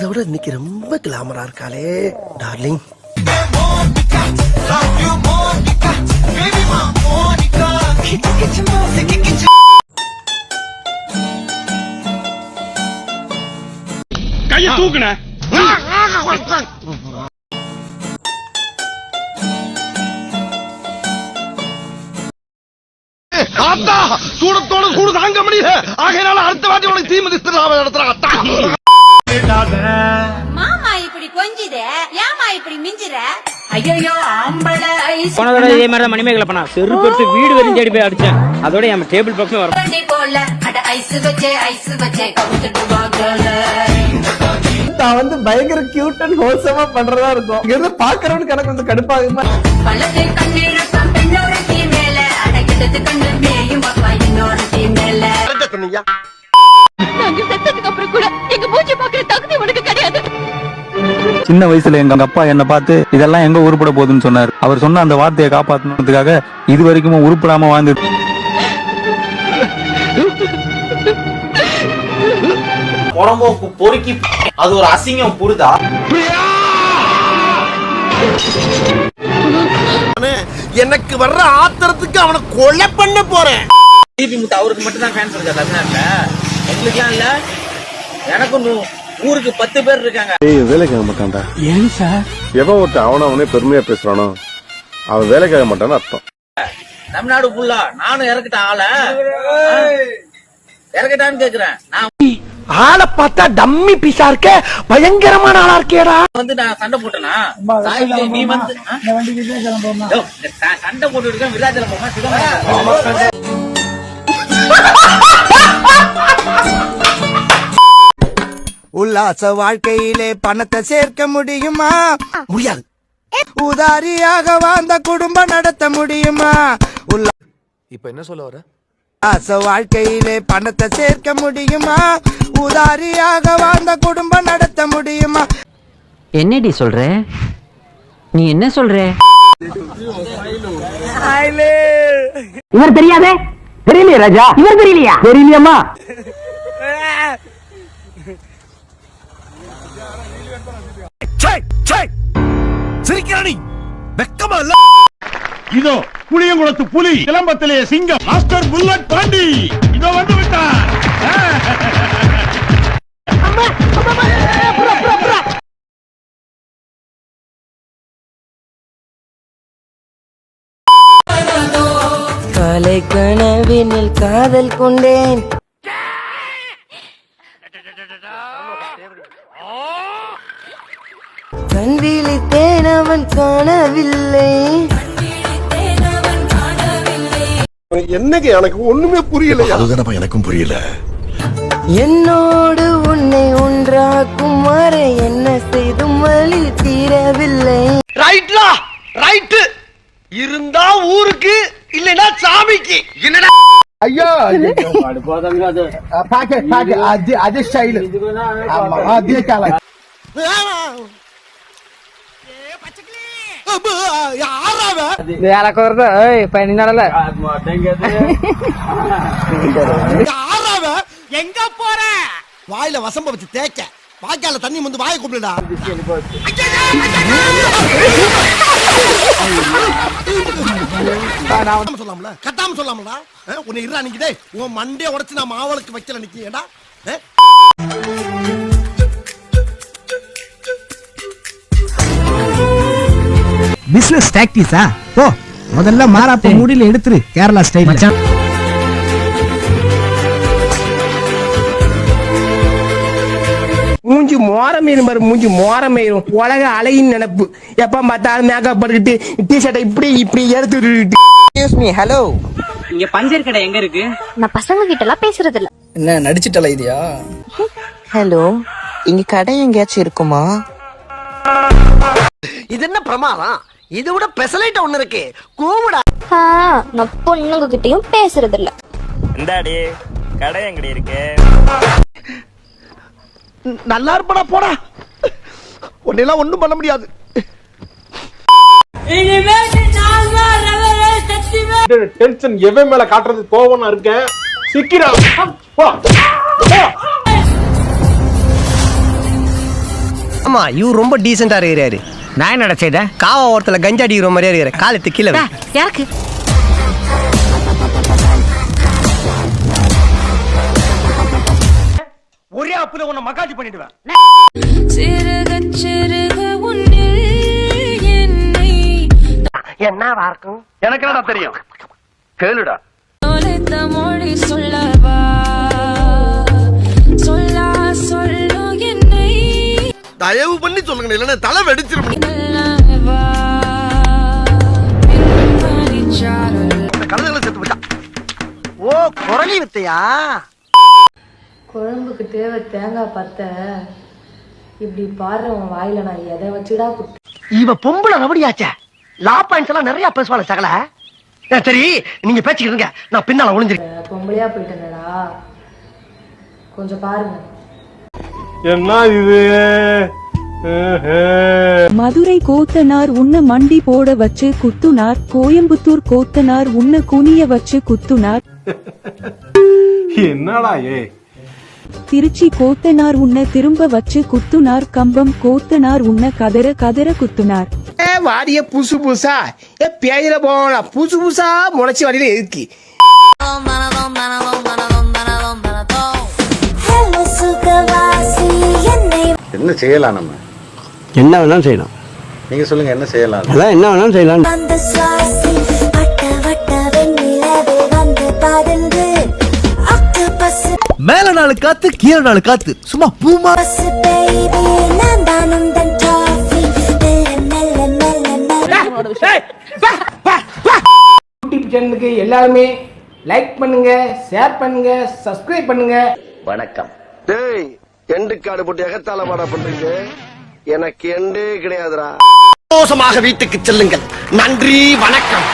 பார்த்ததை விட இன்னைக்கு ரொம்ப கிளாமரா இருக்காளே டார்லிங். கைய தூக்குன சூடத்தோட சூடு தாங்க முடியல. ஆகையினால அடுத்த வாட்டி உனக்கு தீமதிஸ்தலாம நடத்துறாங்க. மாமா இப்படி கொஞ்சிதே ஏமா இப்படி மிஞ்சுற? ஐயோ ஆம்பள ஐஸ் போன தடவை இதே மாதிரி தான் மணிமேகலை பண்ணா. செருப்பு எடுத்து வீடு வரையும் தேடி போய் அடிச்சேன். அதோட என் டேபிள் பக்கமே வர போல அட ஐஸ் வச்சே கவுத்துட்டு வாங்கல. நான் வந்து பயங்கர கியூட் அண்ட் ஹோல்சமா பண்றதா இருக்கும். இங்க இருந்து பாக்குறவனுக்கு எனக்கு வந்து கடுப்பாகுமா? பள்ளத்தை கண்ணீர் பெண்ணோட தீ மேல அடக்கிட்டது கண்ணு மேயும் அப்பா இன்னொரு தீ மேல. நாங்க செத்ததுக்கு அப்புறம் கூட எங்க மூஞ்சி பாக்குற தகுதி உனக்கு கிடையாது. சின்ன வயசுல எங்க அப்பா என்ன பார்த்து இதெல்லாம் எங்க உருப்பட போகுதுன்னு சொன்னார். அவர் சொன்ன அந்த வார்த்தையை காப்பாற்றணுன்றதுக்காக இது வரைக்கும் உருப்படாம வாழ்ந்து புறம்போக்கு பொறுக்கி அது ஒரு அசிங்கம் புரிதா? எனக்கு வர்ற ஆத்திரத்துக்கு அவனை கொலை பண்ண போறேன். டிபி முத்து அவருக்கு மட்டும் தான் ஃபேன்ஸ் இருக்கா தமிழ்நாட்டுல? எங்களுக்குலாம் இல்ல. எனக்கும் ஊருக்கு 10 பேர் இருக்காங்க. வேலைக்காக மாட்டான்டா. ஏன் சார்? எவன் ஒருத்தன் அவனே பெருமையா பேசுறானோ அவன் வேலைக்காக மாட்டான்னு அர்த்தம். தமிழ்நாடு ஃபுல்லா நானும் இறக்கிட்டேன் ஆள. இறக்கிட்டான்னு கேக்குறேன். நான் ஆளை பார்த்தா டம்மி பீஸா இருக்க, பயங்கரமான ஆளா இருக்கேடா. வந்து நான் சண்டை போட்டேனா? நீ வந்து சண்டை போட்டு இருக்க விராஜல போமா சிதம்பரம். உல்லாச வாழ்க்கையிலே பணத்தை சேர்க்க முடியுமா? முடியாது. உதாரியாக வாழ்ந்த குடும்பம் நடத்த முடியுமா? இப்ப என்ன சொல்ல வர? உல்லாச வாழ்க்கையிலே பணத்தை சேர்க்க முடியுமா? உதாரியாக வாழ்ந்த குடும்பம் நடத்த முடியுமா? என்னடி சொல்ற? நீ என்ன சொல்ற? இவர் தெரியாதே? தெரியலையா ராஜா? இவர் தெரியலையா? தெரியலையம்மா. சிரிக்கிறானி வெக்கமா இல்ல? இதோ புளியங்குளத்து புலி, சிலம்பத்திலே சிங்கம், மாஸ்டர் புல்லட் பாண்டி இதோ வந்து விட்டார். காலை கனவினில் காதல் கொண்டேன். கண் விழித்தேன் அவன் காணவில்லை. என்னங்க எனக்கு ஒண்ணுமே புரியல. அதுதானப்பா எனக்கும் புரியல. என்னோடு உன்னை ஒன்றாக்கும் வரை என்ன செய்தும் வழி தீரவில்லை. ரைட்லா ரைட் இருந்தா ஊருக்கு இல்லனா சாமிக்கு. என்னடா ஐயோ அது ஸ்டைல். அதே காலம் எங்க போற? வாயில வசம்ப வச்சு தேய்க்க, வாய்க்கால தண்ணி வந்து வாயை கூப்பிடுடா. சொல்லாமல கட்டாம சொல்லாமலா? உன்னை இருடா நிக்கிட்டே உன் மண்டைய உடைச்சு நான் மாவளுக்கு வைக்கல நிக்கியடா. பிசினஸ் டாக்டிஸா? ஓ முதல்ல மாறாப்ப முடியல எடுத்துரு கேரளா ஸ்டைல். மூஞ்சி மோரமேறும் பாரு, மூஞ்சி மோரமேறும். உலக அலையின் நினைப்பு. எப்ப பார்த்தாலும் மேக்கப் பண்ணிட்டு டிஷர்ட்டை இப்படி எடுத்து. ஹலோ, இங்க பஞ்சர் கடை எங்க இருக்கு? நான் பசங்க கிட்ட எல்லாம் பேசுறது இல்ல. என்ன நடிச்சிட்டல இதுயா? ஹலோ, இங்க கடை எங்கேயாச்சும் இருக்குமா? இது என்ன பிரமாதம்? இது விட பெசலைட் ஒண்ணு இருக்கு, கூவுடா. நான் பொண்ணுங்க கிட்டயும் பேசுறது இல்ல. இந்தாடி கடை எங்கடி இருக்கு? நல்லா இருப்படா போடா. உன்னெல்லாம் ஒண்ணும் பண்ண முடியாது. டென்ஷன் எவன் மேல காட்டுறது கோவம் இருக்கேன். சிக்கிறா ஆமா இவர் ரொம்ப டீசெண்டா இருக்கிறாரு. நான் என்னடா செய்த காவா ஓரத்துல கஞ்சா அடிக்கிற மாதிரியா இருக்கிற காலத்து கீழே யாருக்கு ஒரே அப்புல உன்னை மகாஜி பண்ணிடுவேன். என்ன இருக்கும் எனக்கு என்னடா தெரியும் கேளுடா. மொழி சொல்லவா சொல்லு என்னை தயவு பண்ணி சொல்லுங்க, இல்லன்னா தலை வெடிச்சிரும். கழுதைகளை செத்து போச்சா? ஓ குரலி வித்தையா? குழம்புக்கு தேவை தேங்காய் பத்த இப்படி பாடுறவன் வாயில நான் எதை வச்சுடா இவ பொம்பளை ரவடியாச்சே. லா பாயிண்ட்ஸ் எல்லாம் நிறைய பேசுவாங்க சகல. சரி நீங்க பேசிக்கிட்டு இருங்க, நான் பின்னால ஒளிஞ்சிருக்கேன். பொம்பளையா போயிட்டேனடா, கொஞ்சம் பாருங்க. என்ன இது? மதுரை கோத்தனார் உன்ன மண்டி போட வச்சு குத்துனார், கோயம்புத்தூர் கோத்தனார் உன்ன குனிய வச்சு குத்துனார், என்னடா ஏ திருச்சி கோத்தனார் உன்ன திரும்ப வச்சு குத்துனார், கம்பம் கோத்தனார் உன்ன கதற கதற குத்துனார். வாடிய புதுசு புதுசா பேயில போனா புதுசு புதுசா முளைச்சி வாடியில எதுக்கு என்ன செய்யலாம் நம்ம? என்ன வேணாலும் செய்யலாம். நீங்க சொல்லுங்க என்ன செய்யலாம்? அதான் என்ன வேணாலும் செய்யலாம். மேல நாலு காத்து கீழே நாலு காத்து சும்மா பூமா. யூடியூப் சேனலுக்கு எல்லாருமே லைக் பண்ணுங்க, ஷேர் பண்ணுங்க, சப்ஸ்கிரைப் பண்ணுங்க. வணக்கம். டேய் எண்டு காடு போட்டு எகத்தால பாடா பண்றீங்க, எனக்கு எண்டே கிடையாதுடா. சந்தோஷமாக வீட்டுக்கு செல்லுங்கள். நன்றி, வணக்கம்.